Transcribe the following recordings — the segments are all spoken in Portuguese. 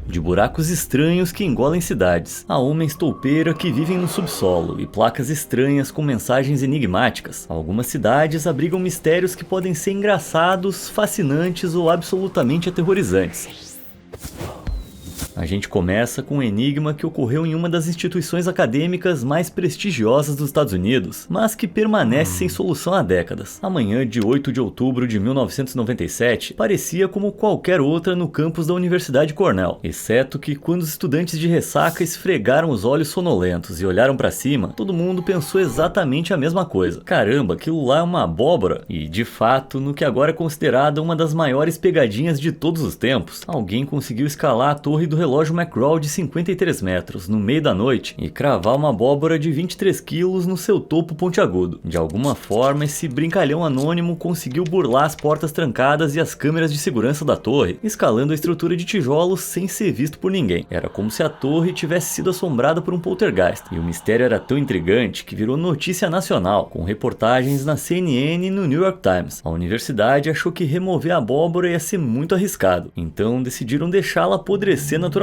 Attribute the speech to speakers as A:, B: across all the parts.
A: De buracos estranhos que engolem cidades, a homens toupeira que vivem no subsolo e placas estranhas com mensagens enigmáticas. Algumas cidades abrigam mistérios que podem ser engraçados, fascinantes ou absolutamente aterrorizantes. A gente começa com um enigma que ocorreu em uma das instituições acadêmicas mais prestigiosas dos Estados Unidos, mas que permanece sem solução há décadas. A manhã de 8 de outubro de 1997 parecia como qualquer outra no campus da Universidade Cornell, exceto que quando os estudantes de ressaca esfregaram os olhos sonolentos e olharam para cima, todo mundo pensou exatamente a mesma coisa. Caramba, aquilo lá é uma abóbora! E, de fato, no que agora é considerada uma das maiores pegadinhas de todos os tempos, alguém conseguiu escalar a torre do relógio McGraw de 53 metros no meio da noite e cravar uma abóbora de 23 quilos no seu topo pontiagudo. De alguma forma, esse brincalhão anônimo conseguiu burlar as portas trancadas e as câmeras de segurança da torre, escalando a estrutura de tijolos sem ser visto por ninguém. Era como se a torre tivesse sido assombrada por um poltergeist, e o mistério era tão intrigante que virou notícia nacional, com reportagens na CNN e no New York Times. A universidade achou que remover a abóbora ia ser muito arriscado, então decidiram deixá-la apodrecer naturalmente,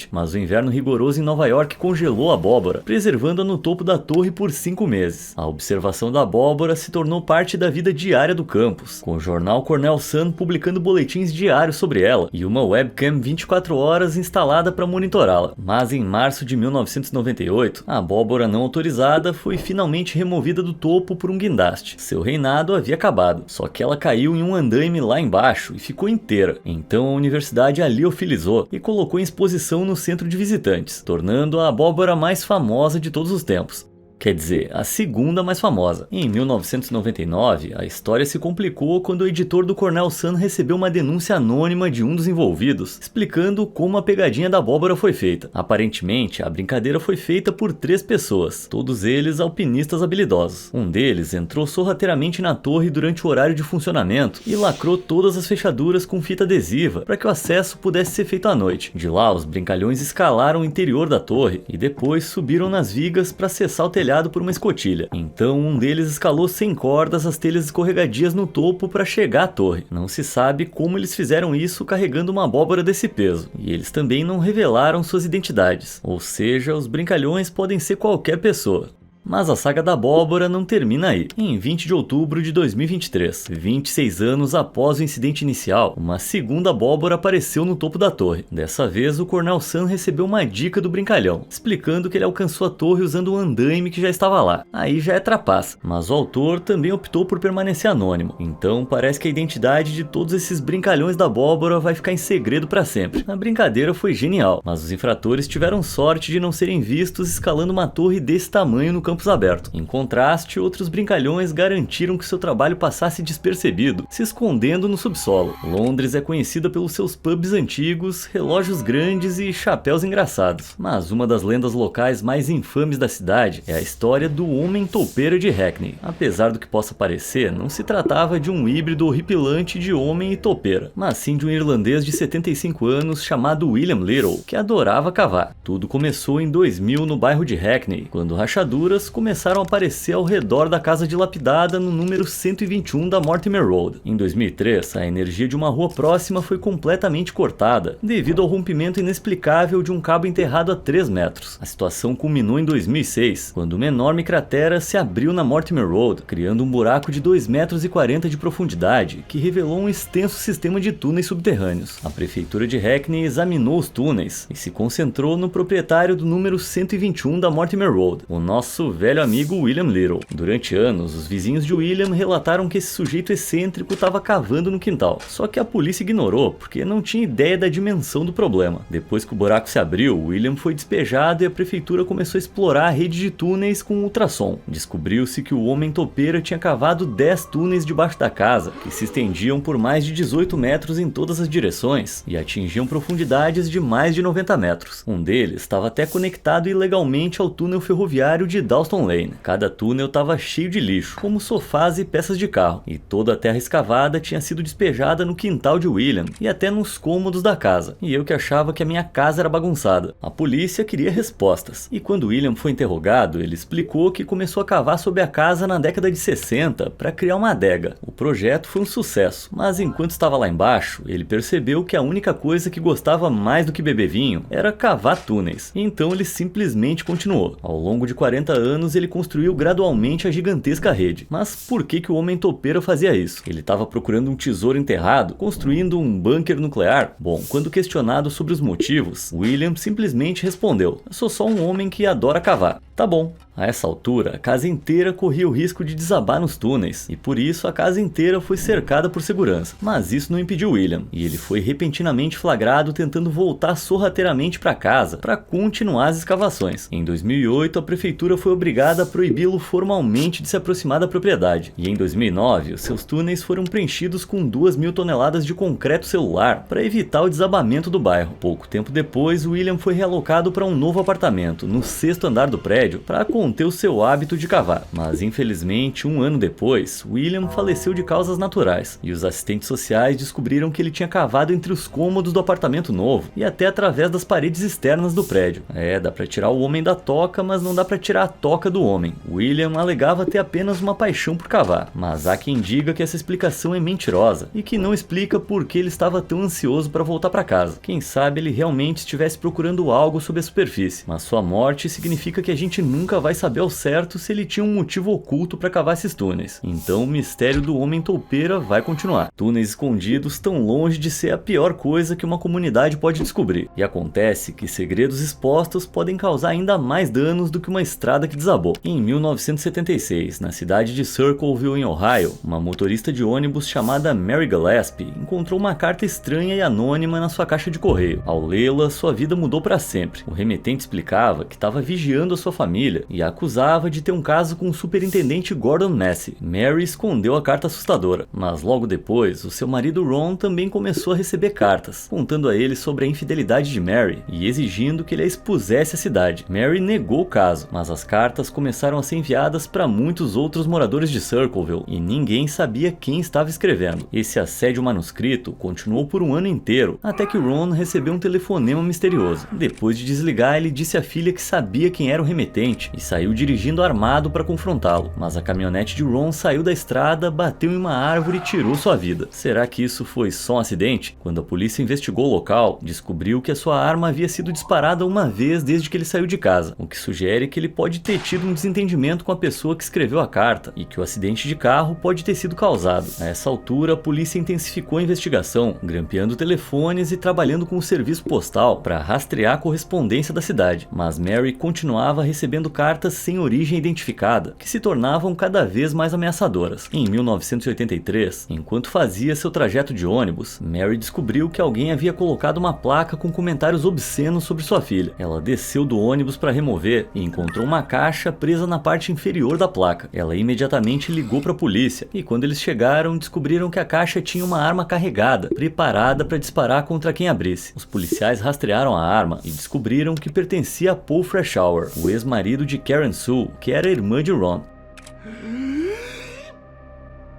A: mas o inverno rigoroso em Nova York congelou a abóbora, preservando-a no topo da torre por 5 meses. A observação da abóbora se tornou parte da vida diária do campus, com o jornal Cornell Sun publicando boletins diários sobre ela e uma webcam 24 horas instalada para monitorá-la. Mas em março de 1998, a abóbora não autorizada foi finalmente removida do topo por um guindaste. Seu reinado havia acabado, só que ela caiu em um andaime lá embaixo e ficou inteira. Então a universidade a liofilizou e colocou em exposição no centro de visitantes, tornando a abóbora mais famosa de todos os tempos. Quer dizer, a segunda mais famosa. Em 1999, a história se complicou quando o editor do Cornell Sun recebeu uma denúncia anônima de um dos envolvidos, explicando como a pegadinha da abóbora foi feita. Aparentemente, a brincadeira foi feita por 3 pessoas, todos eles alpinistas habilidosos. Um deles entrou sorrateiramente na torre durante o horário de funcionamento e lacrou todas as fechaduras com fita adesiva para que o acesso pudesse ser feito à noite. De lá, os brincalhões escalaram o interior da torre e depois subiram nas vigas para acessar o telhado por uma escotilha. Então um deles escalou sem cordas as telhas escorregadias no topo para chegar à torre. Não se sabe como eles fizeram isso carregando uma abóbora desse peso, e eles também não revelaram suas identidades, ou seja, os brincalhões podem ser qualquer pessoa. Mas a saga da abóbora não termina aí. Em 20 de outubro de 2023, 26 anos após o incidente inicial, uma segunda abóbora apareceu no topo da torre. Dessa vez, o Cornell Sun recebeu uma dica do brincalhão, explicando que ele alcançou a torre usando um andaime que já estava lá. Aí já é trapaça. Mas o autor também optou por permanecer anônimo. Então parece que a identidade de todos esses brincalhões da abóbora vai ficar em segredo para sempre. A brincadeira foi genial, mas os infratores tiveram sorte de não serem vistos escalando uma torre desse tamanho no campus aberto. Em contraste, outros brincalhões garantiram que seu trabalho passasse despercebido, se escondendo no subsolo. Londres é conhecida pelos seus pubs antigos, relógios grandes e chapéus engraçados. Mas uma das lendas locais mais infames da cidade é a história do homem toupeira de Hackney. Apesar do que possa parecer, não se tratava de um híbrido horripilante de homem e toupeira, mas sim de um irlandês de 75 anos chamado William Little, que adorava cavar. Tudo começou em 2000 no bairro de Hackney, quando rachaduras começaram a aparecer ao redor da casa dilapidada no número 121 da Mortimer Road. Em 2003, a energia de uma rua próxima foi completamente cortada, devido ao rompimento inexplicável de um cabo enterrado a 3 metros. A situação culminou em 2006, quando uma enorme cratera se abriu na Mortimer Road, criando um buraco de 2,40 metros de profundidade, que revelou um extenso sistema de túneis subterrâneos. A prefeitura de Hackney examinou os túneis e se concentrou no proprietário do número 121 da Mortimer Road, o nosso velho amigo William Little. Durante anos, os vizinhos de William relataram que esse sujeito excêntrico estava cavando no quintal, só que a polícia ignorou, porque não tinha ideia da dimensão do problema. Depois que o buraco se abriu, William foi despejado e a prefeitura começou a explorar a rede de túneis com ultrassom. Descobriu-se que o homem topeira tinha cavado 10 túneis debaixo da casa, que se estendiam por mais de 18 metros em todas as direções e atingiam profundidades de mais de 90 metros. Um deles estava até conectado ilegalmente ao túnel ferroviário de Dalton Dalston Lane. Cada túnel estava cheio de lixo, como sofás e peças de carro, e toda a terra escavada tinha sido despejada no quintal de William e até nos cômodos da casa, e eu que achava que a minha casa era bagunçada. A polícia queria respostas, e quando William foi interrogado, ele explicou que começou a cavar sob a casa na década de 60 para criar uma adega. O projeto foi um sucesso, mas enquanto estava lá embaixo, ele percebeu que a única coisa que gostava mais do que beber vinho era cavar túneis, então ele simplesmente continuou. Ao longo de 40 anos, ele construiu gradualmente a gigantesca rede. Mas por que o homem topeira fazia isso? Ele estava procurando um tesouro enterrado? Construindo um bunker nuclear? Bom, quando questionado sobre os motivos, William simplesmente respondeu: "Eu sou só um homem que adora cavar." Tá bom. A essa altura, a casa inteira corria o risco de desabar nos túneis, e por isso a casa inteira foi cercada por segurança. Mas isso não impediu William, e ele foi repentinamente flagrado tentando voltar sorrateiramente para casa para continuar as escavações. Em 2008, a prefeitura foi obrigada a proibi-lo formalmente de se aproximar da propriedade, e em 2009, os seus túneis foram preenchidos com 2.000 toneladas de concreto celular para evitar o desabamento do bairro. Pouco tempo depois, William foi realocado para um novo apartamento no 6º andar do prédio para conter o seu hábito de cavar. Mas infelizmente, um ano depois, William faleceu de causas naturais, e os assistentes sociais descobriram que ele tinha cavado entre os cômodos do apartamento novo e até através das paredes externas do prédio. Dá pra tirar o homem da toca, mas não dá pra tirar a toca do homem. William alegava ter apenas uma paixão por cavar, mas há quem diga que essa explicação é mentirosa e que não explica por que ele estava tão ansioso para voltar para casa. Quem sabe ele realmente estivesse procurando algo sob a superfície, mas sua morte significa que a gente nunca vai saber ao certo se ele tinha um motivo oculto para cavar esses túneis. Então o mistério do homem toupeira vai continuar. Túneis escondidos estão longe de ser a pior coisa que uma comunidade pode descobrir. E acontece que segredos expostos podem causar ainda mais danos do que uma estrada que desabou. Em 1976, na cidade de Circleville, em Ohio, uma motorista de ônibus chamada Mary Gillespie encontrou uma carta estranha e anônima na sua caixa de correio. Ao lê-la, sua vida mudou para sempre. O remetente explicava que estava vigiando a sua família e a acusava de ter um caso com o superintendente Gordon Massey. Mary escondeu a carta assustadora, mas logo depois, o seu marido Ron também começou a receber cartas, contando a ele sobre a infidelidade de Mary e exigindo que ele a expusesse à cidade. Mary negou o caso, mas as cartas começaram a ser enviadas para muitos outros moradores de Circleville e ninguém sabia quem estava escrevendo. Esse assédio manuscrito continuou por um ano inteiro, até que Ron recebeu um telefonema misterioso. Depois de desligar, ele disse à filha que sabia quem era o remetente e saiu dirigindo armado para confrontá-lo, mas a caminhonete de Ron saiu da estrada, bateu em uma árvore e tirou sua vida. Será que isso foi só um acidente? Quando a polícia investigou o local, descobriu que a sua arma havia sido disparada uma vez desde que ele saiu de casa, o que sugere que ele pode ter tido um desentendimento com a pessoa que escreveu a carta e que o acidente de carro pode ter sido causado. A essa altura, a polícia intensificou a investigação, grampeando telefones e trabalhando com o serviço postal para rastrear a correspondência da cidade, mas Mary continuava recebendo cartas sem origem identificada, que se tornavam cada vez mais ameaçadoras. Em 1983, enquanto fazia seu trajeto de ônibus, Mary descobriu que alguém havia colocado uma placa com comentários obscenos sobre sua filha. Ela desceu do ônibus para remover e encontrou uma caixa presa na parte inferior da placa. Ela imediatamente ligou para a polícia e quando eles chegaram, descobriram que a caixa tinha uma arma carregada, preparada para disparar contra quem abrisse. Os policiais rastrearam a arma e descobriram que pertencia a Paul Freshour, o ex-marido de Karen Sue, que era irmã de Ron.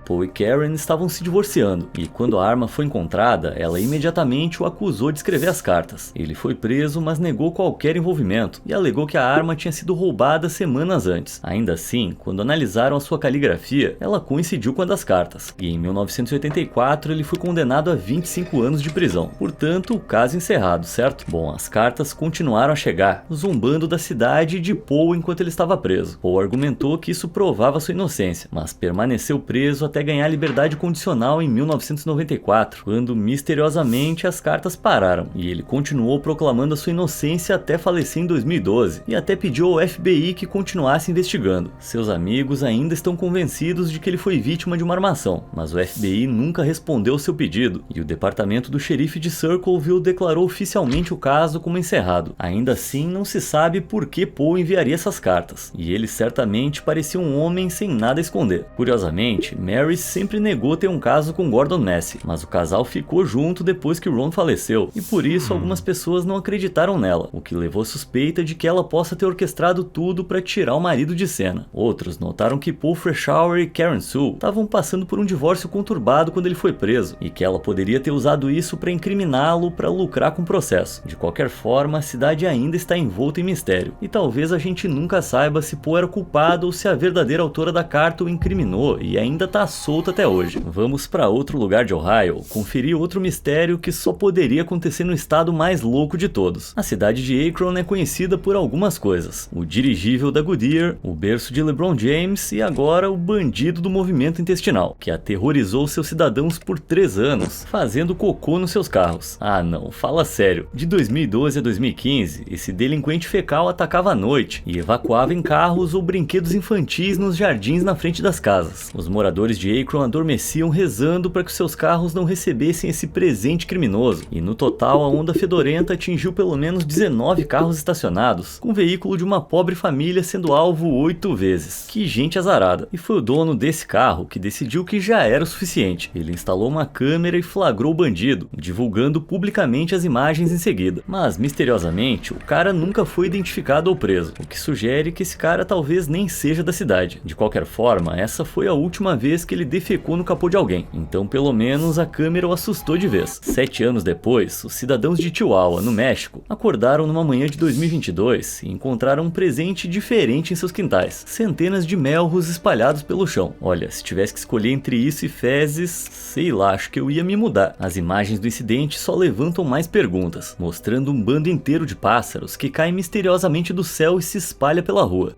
A: Paul e Karen estavam se divorciando, e quando a arma foi encontrada, ela imediatamente o acusou de escrever as cartas. Ele foi preso, mas negou qualquer envolvimento, e alegou que a arma tinha sido roubada semanas antes. Ainda assim, quando analisaram a sua caligrafia, ela coincidiu com a das cartas, e em 1984 ele foi condenado a 25 anos de prisão. Portanto, o caso encerrado, certo? Bom, as cartas continuaram a chegar, zombando da cidade e de Paul enquanto ele estava preso. Paul argumentou que isso provava sua inocência, mas permaneceu preso até ganhar liberdade condicional em 1994, quando misteriosamente as cartas pararam, e ele continuou proclamando a sua inocência até falecer em 2012, e até pediu ao FBI que continuasse investigando. Seus amigos ainda estão convencidos de que ele foi vítima de uma armação, mas o FBI nunca respondeu ao seu pedido, e o departamento do xerife de Circleville declarou oficialmente o caso como encerrado. Ainda assim, não se sabe por que Paul enviaria essas cartas, e ele certamente parecia um homem sem nada a esconder. Curiosamente, Mary Daenerys sempre negou ter um caso com Gordon Massey, mas o casal ficou junto depois que Ron faleceu, e por isso algumas pessoas não acreditaram nela, o que levou a suspeita de que ela possa ter orquestrado tudo para tirar o marido de cena. Outros notaram que Paul Freshour e Karen Sue estavam passando por um divórcio conturbado quando ele foi preso, e que ela poderia ter usado isso para incriminá-lo para lucrar com o processo. De qualquer forma, a cidade ainda está envolta em mistério, e talvez a gente nunca saiba se Paul era culpado ou se a verdadeira autora da carta o incriminou e ainda tá solta até hoje. Vamos para outro lugar de Ohio, conferir outro mistério que só poderia acontecer no estado mais louco de todos. A cidade de Akron é conhecida por algumas coisas: o dirigível da Goodyear, o berço de LeBron James e agora o bandido do movimento intestinal, que aterrorizou seus cidadãos por 3 anos, fazendo cocô nos seus carros. Ah não, fala sério. De 2012 a 2015, esse delinquente fecal atacava à noite e evacuava em carros ou brinquedos infantis nos jardins na frente das casas. Os moradores de Akron adormeciam rezando para que seus carros não recebessem esse presente criminoso, e no total a onda fedorenta atingiu pelo menos 19 carros estacionados, com o veículo de uma pobre família sendo alvo 8 vezes. Que gente azarada. E foi o dono desse carro que decidiu que já era o suficiente. Ele instalou uma câmera e flagrou o bandido, divulgando publicamente as imagens em seguida. Mas, misteriosamente, o cara nunca foi identificado ou preso, o que sugere que esse cara talvez nem seja da cidade. De qualquer forma, essa foi a última vez que ele defecou no capô de alguém, então pelo menos a câmera o assustou de vez. 7 anos depois, os cidadãos de Chihuahua, no México, acordaram numa manhã de 2022 e encontraram um presente diferente em seus quintais: centenas de melros espalhados pelo chão. Olha, se tivesse que escolher entre isso e fezes, sei lá, acho que eu ia me mudar. As imagens do incidente só levantam mais perguntas, mostrando um bando inteiro de pássaros que cai misteriosamente do céu e se espalha pela rua.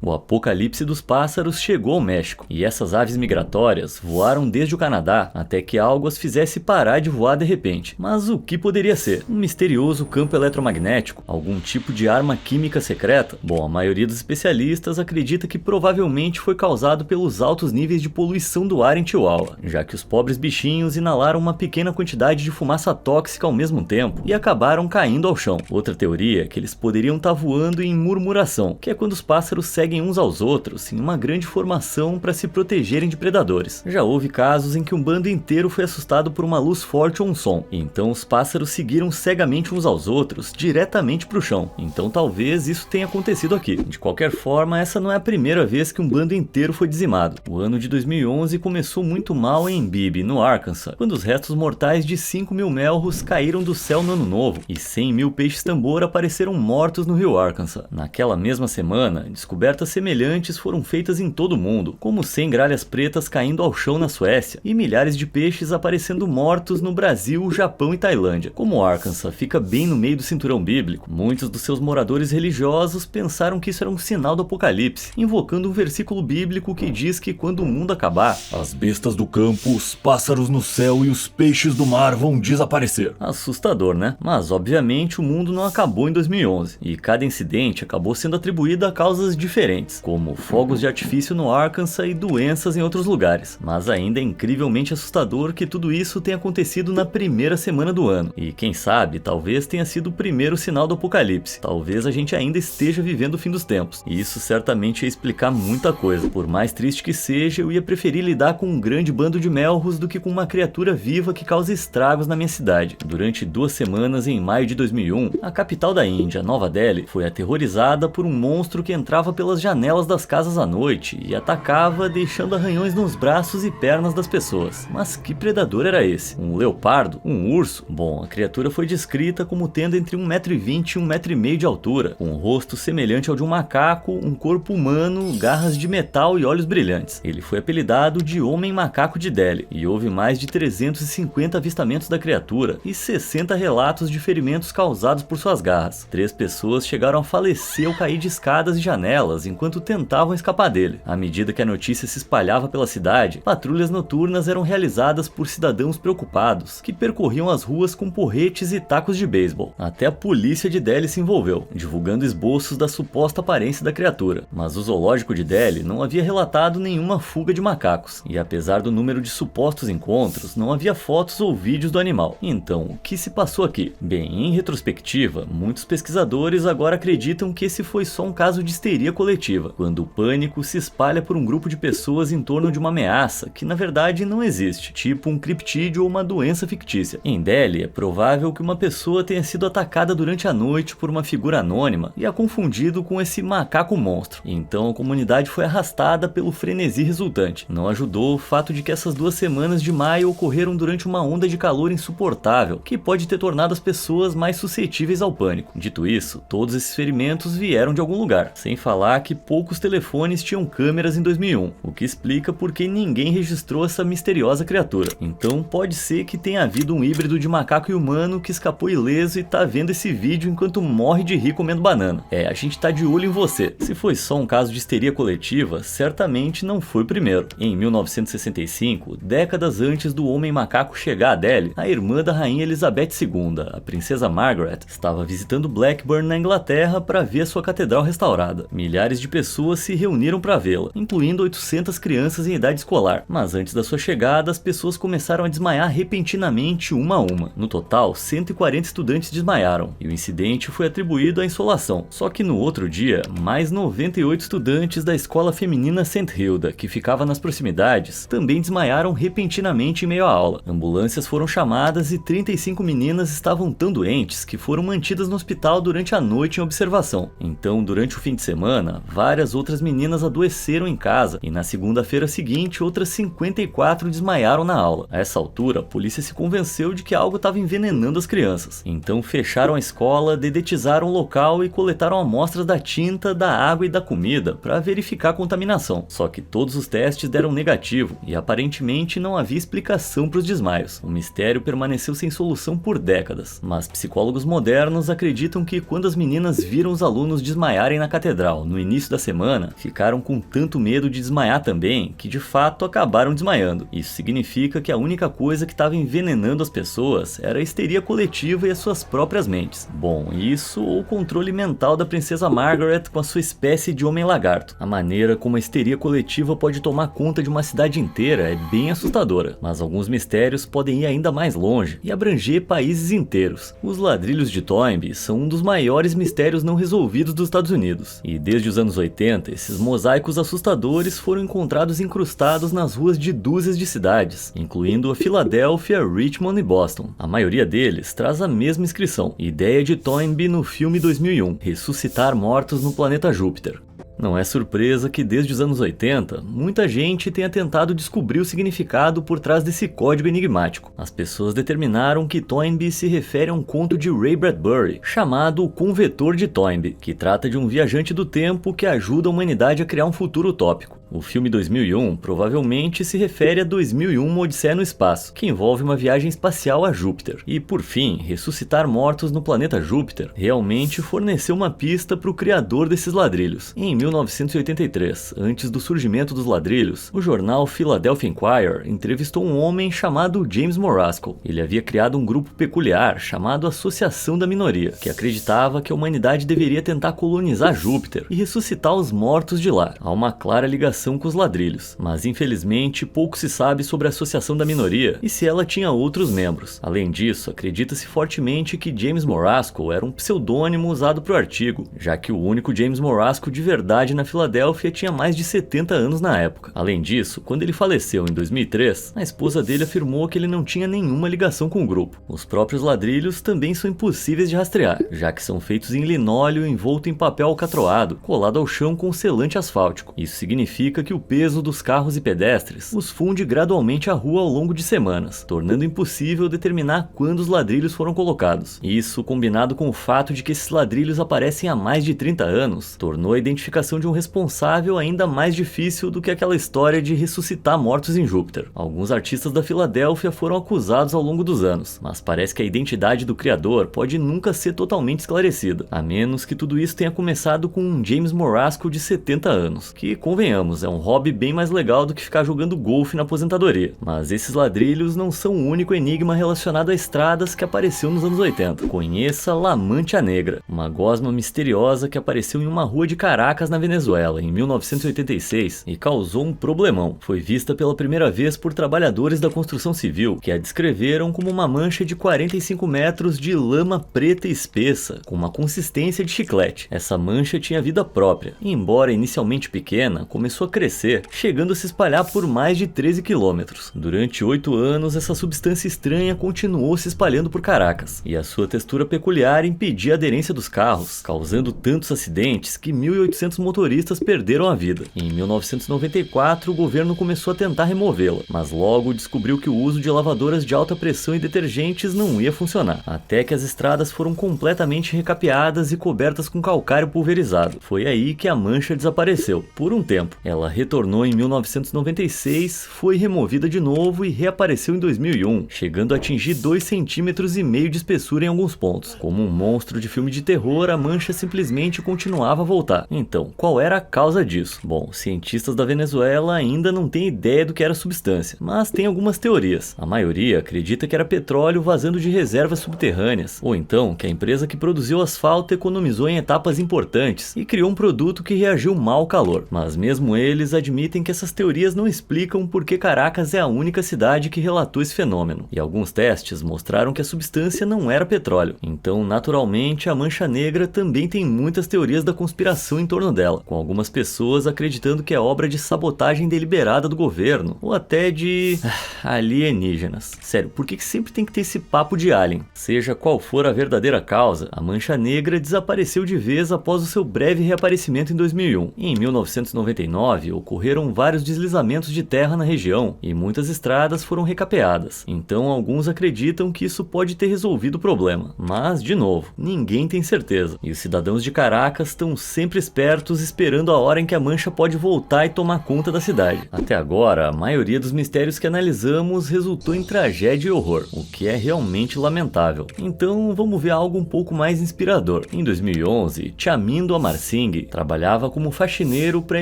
A: O apocalipse dos pássaros chegou ao México, e essas aves migratórias voaram desde o Canadá até que algo as fizesse parar de voar de repente. Mas o que poderia ser? Um misterioso campo eletromagnético? Algum tipo de arma química secreta? Bom, a maioria dos especialistas acredita que provavelmente foi causado pelos altos níveis de poluição do ar em Chihuahua, já que os pobres bichinhos inalaram uma pequena quantidade de fumaça tóxica ao mesmo tempo e acabaram caindo ao chão. Outra teoria é que eles poderiam estar voando em murmuração, que é quando os pássaros seguem uns aos outros em uma grande formação para se protegerem de predadores. Já houve casos em que um bando inteiro foi assustado por uma luz forte ou um som, então os pássaros seguiram cegamente uns aos outros diretamente para o chão. Então talvez isso tenha acontecido aqui. De qualquer forma, essa não é a primeira vez que um bando inteiro foi dizimado. O ano de 2011 começou muito mal em Bibb, no Arkansas, quando os restos mortais de 5.000 melros caíram do céu no ano novo e 100.000 peixes-tambor apareceram mortos no rio Arkansas. Naquela mesma semana, descobertas semelhantes foram feitas em todo o mundo, como 100 gralhas pretas caindo ao chão na Suécia e milhares de peixes aparecendo mortos no Brasil, Japão e Tailândia. Como Arkansas fica bem no meio do cinturão bíblico, muitos dos seus moradores religiosos pensaram que isso era um sinal do apocalipse, invocando um versículo bíblico que diz que quando o mundo acabar,
B: as bestas do campo, os pássaros no céu e os peixes do mar vão desaparecer.
A: Assustador, né? Mas obviamente o mundo não acabou em 2011, e cada incidente acabou sendo atribuído a causas diferentes, como fogos de artifício no Arkansas e doenças em outros lugares. Mas ainda é incrivelmente assustador que tudo isso tenha acontecido na primeira semana do ano. E quem sabe, talvez tenha sido o primeiro sinal do apocalipse. Talvez a gente ainda esteja vivendo o fim dos tempos. E isso certamente ia explicar muita coisa. Por mais triste que seja, eu ia preferir lidar com um grande bando de melros do que com uma criatura viva que causa estragos na minha cidade. Durante 2 semanas, em maio de 2001, a capital da Índia, Nova Delhi, foi aterrorizada por um monstro que entrava pelas janelas das casas à noite e atacava, deixando arranhões nos braços e pernas das pessoas. Mas que predador era esse? Um leopardo? Um urso? Bom, a criatura foi descrita como tendo entre 1,20 m e 1,5 m de altura, com um rosto semelhante ao de um macaco, um corpo humano, garras de metal e olhos brilhantes. Ele foi apelidado de Homem-Macaco de Delhi, e houve mais de 350 avistamentos da criatura e 60 relatos de ferimentos causados por suas garras. 3 pessoas chegaram a falecer ao cair de escadas e janelas enquanto tentavam escapar dele. À medida que a notícia se espalhava pela cidade, patrulhas noturnas eram realizadas por cidadãos preocupados, que percorriam as ruas com porretes e tacos de beisebol. Até a polícia de Delhi se envolveu, divulgando esboços da suposta aparência da criatura. Mas o zoológico de Delhi não havia relatado nenhuma fuga de macacos, e apesar do número de supostos encontros, não havia fotos ou vídeos do animal. Então, o que se passou aqui? Bem, em retrospectiva, muitos pesquisadores agora acreditam que esse foi só um caso de histeria coletiva, quando o pânico se espalha por um grupo de pessoas em torno de uma ameaça que na verdade não existe, tipo um criptídeo ou uma doença fictícia. Em Delhi, é provável que uma pessoa tenha sido atacada durante a noite por uma figura anônima e a confundido com esse macaco monstro. Então a comunidade foi arrastada pelo frenesi resultante. Não ajudou o fato de que essas 2 semanas de maio ocorreram durante uma onda de calor insuportável, que pode ter tornado as pessoas mais suscetíveis ao pânico. Dito isso, todos esses ferimentos vieram de algum lugar, sem falar que poucos telefones tinham câmeras em 2001, o que explica por que ninguém registrou essa misteriosa criatura. Então pode ser que tenha havido um híbrido de macaco e humano que escapou ileso e tá vendo esse vídeo enquanto morre de rir comendo banana. A gente tá de olho em você. Se foi só um caso de histeria coletiva, certamente não foi o primeiro. Em 1965, décadas antes do homem macaco chegar a Delhi, a irmã da rainha Elizabeth II, a princesa Margaret, estava visitando Blackburn na Inglaterra para ver a sua catedral restaurada. Milhares de pessoas se reuniram para vê-la, incluindo 800 crianças em idade escolar. Mas antes da sua chegada, as pessoas começaram a desmaiar repentinamente uma a uma. No total, 140 estudantes desmaiaram, e o incidente foi atribuído à insolação. Só que no outro dia, mais 98 estudantes da escola feminina St. Hilda, que ficava nas proximidades, também desmaiaram repentinamente em meio à aula. Ambulâncias foram chamadas e 35 meninas estavam tão doentes que foram mantidas no hospital durante a noite em observação. Então, durante o fim de semana, várias outras meninas adoeceram em casa, e na segunda-feira seguinte, outras 54 desmaiaram na aula. A essa altura, a polícia se convenceu de que algo estava envenenando as crianças. Então fecharam a escola, dedetizaram o local e coletaram amostras da tinta, da água e da comida para verificar a contaminação. Só que todos os testes deram negativo e aparentemente não havia explicação para os desmaios. O mistério permaneceu sem solução por décadas, mas psicólogos modernos acreditam que quando as meninas viram os alunos desmaiarem na catedral no início da semana, ficaram com tanto medo de desmaiar também que de fato acabaram desmaiando. Isso significa que a única coisa que estava envenenando as pessoas era a histeria coletiva e as suas próprias mentes. Bom, isso ou o controle mental da princesa Margaret com a sua espécie de homem-lagarto. A maneira como a histeria coletiva pode tomar conta de uma cidade inteira é bem assustadora, mas alguns mistérios podem ir ainda mais longe e abranger países inteiros. Os ladrilhos de Toynbee são um dos maiores mistérios não resolvidos dos Estados Unidos, e desde os anos 80, esses mosaicos assustadores foram encontrados incrustados nas ruas de dúzias de cidades, incluindo a Filadélfia, Richmond e Boston. A maioria deles traz a mesma inscrição, ideia de Toynbee no filme 2001, Ressuscitar Mortos no Planeta Júpiter. Não é surpresa que desde os anos 80, muita gente tenha tentado descobrir o significado por trás desse código enigmático. As pessoas determinaram que Toynbee se refere a um conto de Ray Bradbury, chamado O Convetor de Toynbee, que trata de um viajante do tempo que ajuda a humanidade a criar um futuro utópico. O filme 2001 provavelmente se refere a 2001 Uma Odisseia no Espaço, que envolve uma viagem espacial a Júpiter. E por fim, Ressuscitar Mortos no Planeta Júpiter realmente forneceu uma pista para o criador desses ladrilhos. Em 1983, antes do surgimento dos ladrilhos, o jornal Philadelphia Inquirer entrevistou um homem chamado James Morasco. Ele havia criado um grupo peculiar chamado Associação da Minoria, que acreditava que a humanidade deveria tentar colonizar Júpiter e ressuscitar os mortos de lá. Há uma clara ligação com os ladrilhos, mas infelizmente pouco se sabe sobre a Associação da Minoria e se ela tinha outros membros. Além disso, acredita-se fortemente que James Morasco era um pseudônimo usado para o artigo, já que o único James Morasco de verdade na Filadélfia tinha mais de 70 anos na época. Além disso, quando ele faleceu em 2003, a esposa dele afirmou que ele não tinha nenhuma ligação com o grupo. Os próprios ladrilhos também são impossíveis de rastrear, já que são feitos em linóleo envolto em papel alcatroado, colado ao chão com selante asfáltico. Isso significa indica que o peso dos carros e pedestres os funde gradualmente à rua ao longo de semanas, tornando impossível determinar quando os ladrilhos foram colocados. Isso, combinado com o fato de que esses ladrilhos aparecem há mais de 30 anos, tornou a identificação de um responsável ainda mais difícil do que aquela história de ressuscitar mortos em Júpiter. Alguns artistas da Filadélfia foram acusados ao longo dos anos, mas parece que a identidade do criador pode nunca ser totalmente esclarecida, a menos que tudo isso tenha começado com um James Morasco de 70 anos, que, convenhamos, é um hobby bem mais legal do que ficar jogando golfe na aposentadoria. Mas esses ladrilhos não são o único enigma relacionado a estradas que apareceu nos anos 80. Conheça La Mancha Negra, uma gosma misteriosa que apareceu em uma rua de Caracas, na Venezuela, em 1986, e causou um problemão. Foi vista pela primeira vez por trabalhadores da construção civil, que a descreveram como uma mancha de 45 metros de lama preta e espessa, com uma consistência de chiclete. Essa mancha tinha vida própria, e embora inicialmente pequena, começou a crescer, chegando a se espalhar por mais de 13 quilômetros. Durante 8 anos, essa substância estranha continuou se espalhando por Caracas, e a sua textura peculiar impedia a aderência dos carros, causando tantos acidentes que 1.800 motoristas perderam a vida. Em 1994, o governo começou a tentar removê-la, mas logo descobriu que o uso de lavadoras de alta pressão e detergentes não ia funcionar, até que as estradas foram completamente recapeadas e cobertas com calcário pulverizado. Foi aí que a mancha desapareceu, por um tempo. Ela retornou em 1996, foi removida de novo e reapareceu em 2001, chegando a atingir 2,5 centímetros de espessura em alguns pontos. Como um monstro de filme de terror, a mancha simplesmente continuava a voltar. Então, qual era a causa disso? Bom, cientistas da Venezuela ainda não têm ideia do que era a substância, mas tem algumas teorias. A maioria acredita que era petróleo vazando de reservas subterrâneas, ou então que a empresa que produziu o asfalto economizou em etapas importantes e criou um produto que reagiu mal ao calor. Mas mesmo eles admitem que essas teorias não explicam por que Caracas é a única cidade que relatou esse fenômeno, e alguns testes mostraram que a substância não era petróleo. Então, naturalmente, a Mancha Negra também tem muitas teorias da conspiração em torno dela, com algumas pessoas acreditando que é obra de sabotagem deliberada do governo, ou até de alienígenas. Sério, por que sempre tem que ter esse papo de alien? Seja qual for a verdadeira causa, a Mancha Negra desapareceu de vez após o seu breve reaparecimento em 2001. Em 1999, ocorreram vários deslizamentos de terra na região e muitas estradas foram recapeadas. Então, alguns acreditam que isso pode ter resolvido o problema. Mas, de novo, ninguém tem certeza. E os cidadãos de Caracas estão sempre espertos, esperando a hora em que a mancha pode voltar e tomar conta da cidade. Até agora, a maioria dos mistérios que analisamos resultou em tragédia e horror, o que é realmente lamentável. Então, vamos ver algo um pouco mais inspirador. Em 2011, Chamindo Amarsingue trabalhava como faxineiro para a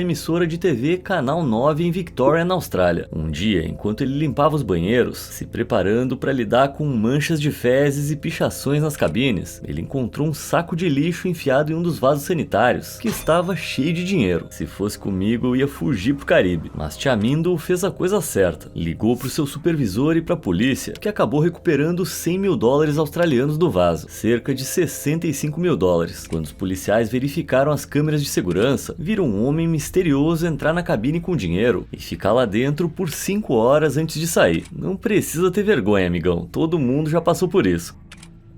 A: emissora de TV Canal 9 em Victoria, na Austrália. Um dia, enquanto ele limpava os banheiros, se preparando para lidar com manchas de fezes e pichações nas cabines, ele encontrou um saco de lixo enfiado em um dos vasos sanitários, que estava cheio de dinheiro. Se fosse comigo, eu ia fugir pro Caribe. Mas Chamindo fez a coisa certa. Ligou pro seu supervisor e pra polícia, que acabou recuperando $100 mil australianos do vaso, cerca de $65 mil. Quando os policiais verificaram as câmeras de segurança, viram um homem misterioso entrar na cabine com dinheiro e ficar lá dentro por 5 horas antes de sair. Não precisa ter vergonha, amigão, todo mundo já passou por isso.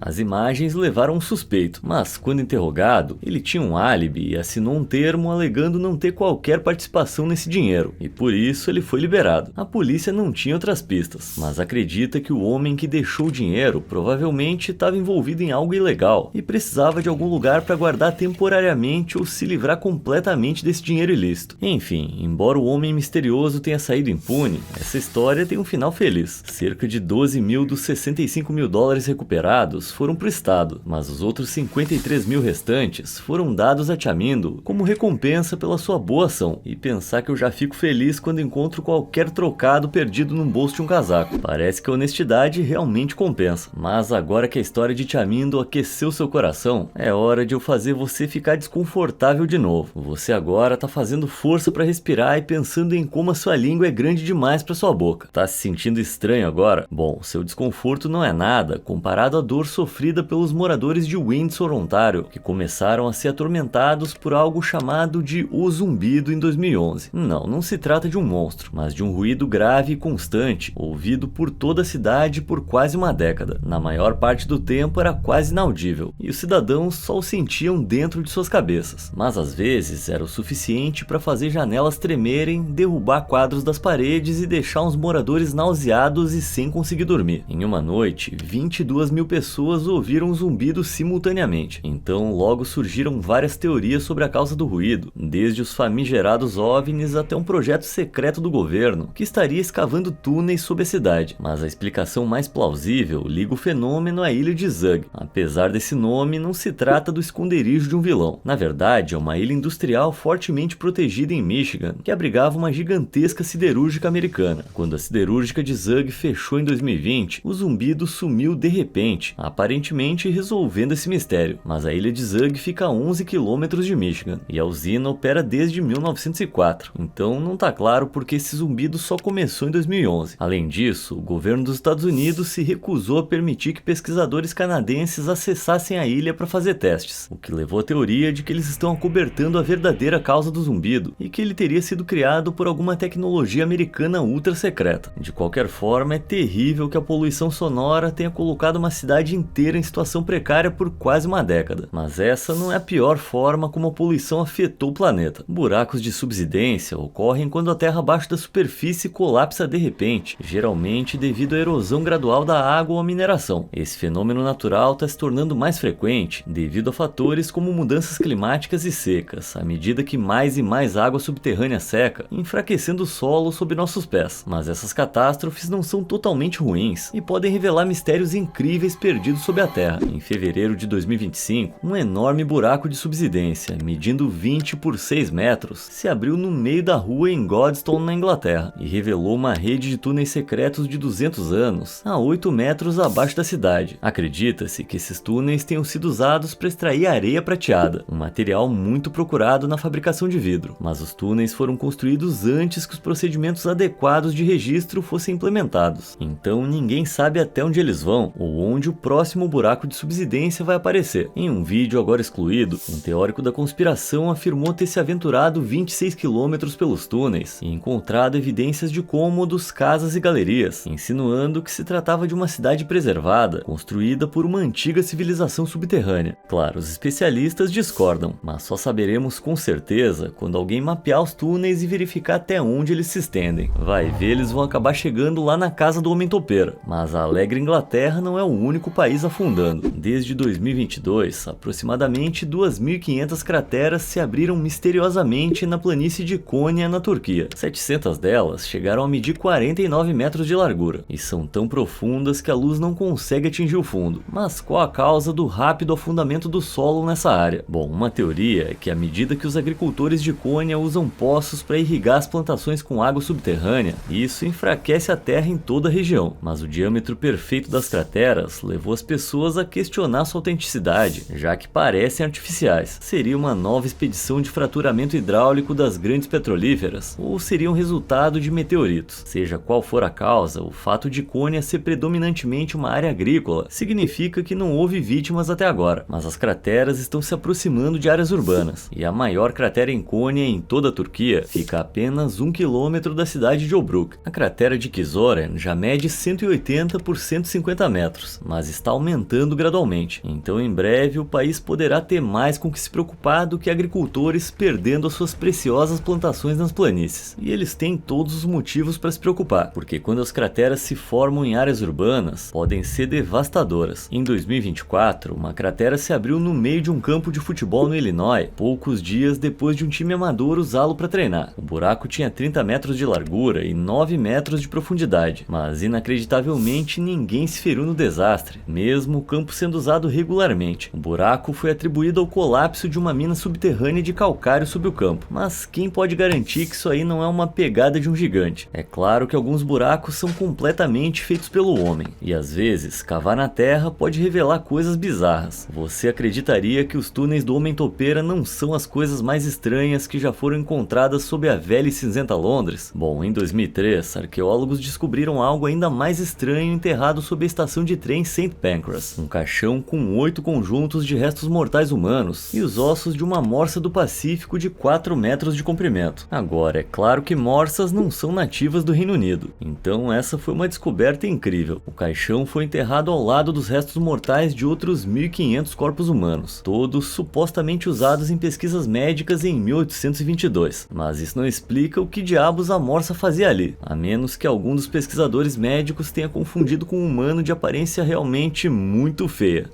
A: As imagens levaram um suspeito, mas quando interrogado, ele tinha um álibi e assinou um termo alegando não ter qualquer participação nesse dinheiro, e por isso ele foi liberado. A polícia não tinha outras pistas, mas acredita que o homem que deixou o dinheiro provavelmente estava envolvido em algo ilegal e precisava de algum lugar para guardar temporariamente ou se livrar completamente desse dinheiro ilícito. Enfim, embora o homem misterioso tenha saído impune, essa história tem um final feliz. Cerca de 12 mil dos $65 mil recuperados foram para o Estado, mas os outros 53 mil restantes foram dados a Chamindo como recompensa pela sua boa ação. E pensar que eu já fico feliz quando encontro qualquer trocado perdido num bolso de um casaco. Parece que a honestidade realmente compensa. Mas agora que a história de Chamindo aqueceu seu coração, é hora de eu fazer você ficar desconfortável de novo. Você agora tá fazendo força para respirar e pensando em como a sua língua é grande demais para sua boca. Tá se sentindo estranho agora? Bom, seu desconforto não é nada comparado à dor sofrida pelos moradores de Windsor, Ontário, que começaram a ser atormentados por algo chamado de o zumbido em 2011. Não se trata de um monstro, mas de um ruído grave e constante, ouvido por toda a cidade por quase uma década. Na maior parte do tempo era quase inaudível, e os cidadãos só o sentiam dentro de suas cabeças. Mas às vezes era o suficiente para fazer janelas tremerem, derrubar quadros das paredes e deixar os moradores nauseados e sem conseguir dormir. Em uma noite, 22 mil pessoas ouviram o zumbido simultaneamente. Então logo surgiram várias teorias sobre a causa do ruído, desde os famigerados OVNIs até um projeto secreto do governo que estaria escavando túneis sob a cidade. Mas a explicação mais plausível liga o fenômeno à ilha de Zug. Apesar desse nome, não se trata do esconderijo de um vilão. Na verdade, é uma ilha industrial fortemente protegida em Michigan, que abrigava uma gigantesca siderúrgica americana. Quando a siderúrgica de Zug fechou em 2020, o zumbido sumiu de repente, aparentemente resolvendo esse mistério. Mas a ilha de Zug fica a 11 quilômetros de Michigan, e a usina opera desde 1904, então não está claro porque esse zumbido só começou em 2011. Além disso, o governo dos Estados Unidos se recusou a permitir que pesquisadores canadenses acessassem a ilha para fazer testes, o que levou à teoria de que eles estão acobertando a verdadeira causa do zumbido e que ele teria sido criado por alguma tecnologia americana ultra secreta. De qualquer forma, é terrível que a poluição sonora tenha colocado uma cidade inteira em situação precária por quase uma década, mas essa não é a pior forma como a poluição afetou o planeta. Buracos de subsidência ocorrem quando a terra abaixo da superfície colapsa de repente, geralmente devido à erosão gradual da água ou à mineração. Esse fenômeno natural está se tornando mais frequente devido a fatores como mudanças climáticas e secas, à medida que mais e mais água subterrânea seca, enfraquecendo o solo sob nossos pés. Mas essas catástrofes não são totalmente ruins e podem revelar mistérios incríveis perdidos sob a terra. Em fevereiro de 2025, um enorme buraco de subsidência, medindo 20 por 6 metros, se abriu no meio da rua em Godstone, na Inglaterra, e revelou uma rede de túneis secretos de 200 anos, a 8 metros abaixo da cidade. Acredita-se que esses túneis tenham sido usados para extrair areia prateada, um material muito procurado na fabricação de vidro, mas os túneis foram construídos antes que os procedimentos adequados de registro fossem implementados. Então ninguém sabe até onde eles vão ou onde o próximo buraco de subsidência vai aparecer. Em um vídeo agora excluído, um teórico da conspiração afirmou ter se aventurado 26 quilômetros pelos túneis e encontrado evidências de cômodos, casas e galerias, insinuando que se tratava de uma cidade preservada, construída por uma antiga civilização subterrânea. Claro, os especialistas discordam, mas só saberemos com certeza quando alguém mapear os túneis e verificar até onde eles se estendem. Vai ver, eles vão acabar chegando lá na casa do Homem-Topeira. Mas a alegre Inglaterra não é o único país afundando. Desde 2022, aproximadamente 2.500 crateras se abriram misteriosamente na planície de Konya, na Turquia. 700 delas chegaram a medir 49 metros de largura e são tão profundas que a luz não consegue atingir o fundo. Mas qual a causa do rápido afundamento do solo nessa área? Bom, uma teoria é que à medida que os agricultores de Konya usam poços para irrigar as plantações com água subterrânea, isso enfraquece a terra em toda a região. Mas o diâmetro perfeito das crateras levou as pessoas a questionar sua autenticidade, já que parecem artificiais. Seria uma nova expedição de fraturamento hidráulico das grandes petrolíferas, ou seria um resultado de meteoritos? Seja qual for a causa, o fato de Konya ser predominantemente uma área agrícola significa que não houve vítimas até agora, mas as crateras estão se aproximando de áreas urbanas, e a maior cratera em Konya em toda a Turquia fica a apenas 1 quilômetro da cidade de Obruk. A cratera de Kizoren já mede 180 por 150 metros, mas está aumentando gradualmente, então em breve o país poderá ter mais com que se preocupar do que agricultores perdendo as suas preciosas plantações nas planícies. E eles têm todos os motivos para se preocupar, porque quando as crateras se formam em áreas urbanas, podem ser devastadoras. Em 2024, uma cratera se abriu no meio de um campo de futebol no Illinois, poucos dias depois de um time amador usá-lo para treinar. O buraco tinha 30 metros de largura e 9 metros de profundidade, mas inacreditavelmente ninguém se feriu no desastre, mesmo o campo sendo usado regularmente. O buraco foi atribuído ao colapso de uma mina subterrânea de calcário sob o campo, mas quem pode garantir que isso aí não é uma pegada de um gigante? É claro que alguns buracos são completamente feitos pelo homem, e às vezes cavar na terra pode revelar coisas bizarras. Você acreditaria que os túneis do Homem-Topeira não são as coisas mais estranhas que já foram encontradas sob a velha e cinzenta Londres? Bom, em 2003, arqueólogos descobriram algo ainda mais estranho enterrado sob a estação de trem St. Pancras, um caixão com 8 conjuntos de restos mortais humanos e os ossos de uma morsa do Pacífico de 4 metros de comprimento. Agora, é claro que morsas não são nativas do Reino Unido, então essa foi uma descoberta incrível. O caixão foi enterrado ao lado dos restos mortais de outros 1.500 corpos humanos, todos supostamente usados em pesquisas médicas em 1822. Mas isso não explica o que diabos a morsa fazia ali, a menos que algum dos pesquisadores médicos tenha confundido com um humano de aparência realmente muito feia.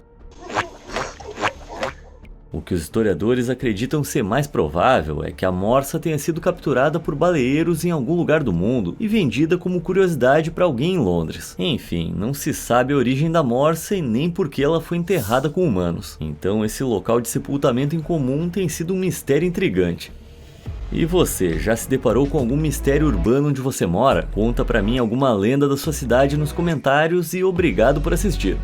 A: O que os historiadores acreditam ser mais provável é que a morsa tenha sido capturada por baleeiros em algum lugar do mundo e vendida como curiosidade para alguém em Londres. Enfim, não se sabe a origem da morsa e nem por que ela foi enterrada com humanos. Então esse local de sepultamento incomum tem sido um mistério intrigante. E você, já se deparou com algum mistério urbano onde você mora? Conta pra mim alguma lenda da sua cidade nos comentários e obrigado por assistir.